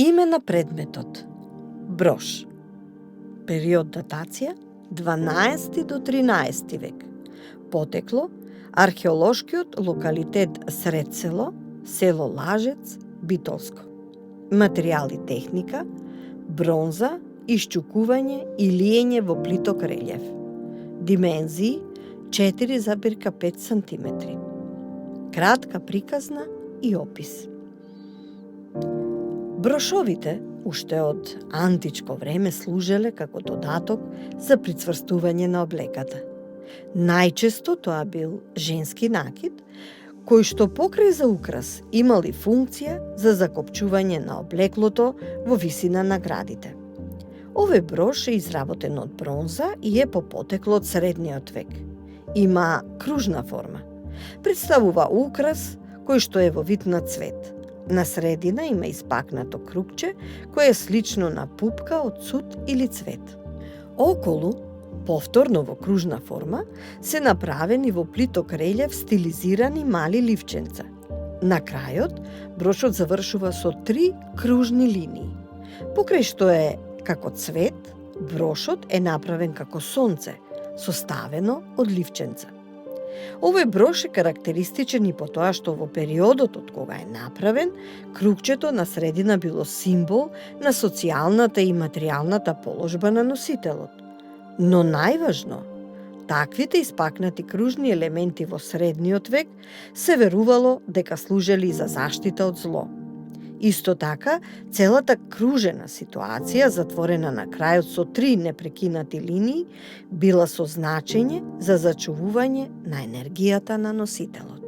Име на предметот: брош. Период датација 12 до 13 век. Потекло: археолошкиот локалитет Сред село, село Лажец, Битолско. Материјали техника: бронза, исчукување и лиење во плиток релјеф. Димензии 4,5 см. Кратка приказна и опис. Брошовите уште од античко време служеле како додаток за прицврстување на облеката. Најчесто тоа бил женски накид, кој што покрај за украс имал и функција за закопчување на облеклото во висина на градите. Овој брош е изработен од бронза и е по потекло од средниот век. Има кружна форма. Представува украс кој што е во вид на цвет. На средина има испакнато крупче кое е слично на пупка од цут или цвет. Околу, повторно во кружна форма, се направени во плиток релјеф стилизирани мали ливченца. На крајот, брошот завршува со 3 кружни линии. Покрај што е како цвет, брошот е направен како сонце, составено од ливченца. Овој брош е карактеристичен и по тоа што во периодот од кога е направен, крупчето на средина било символ на социјалната и материјалната положба на носителот. Но најважно, таквите испакнати кружни елементи во средниот век се верувало дека служели за заштита од зло. Исто така, целата кружена ситуација, затворена на крајот со 3 непрекинати линии, била со значење за зачувување на енергијата на носителот.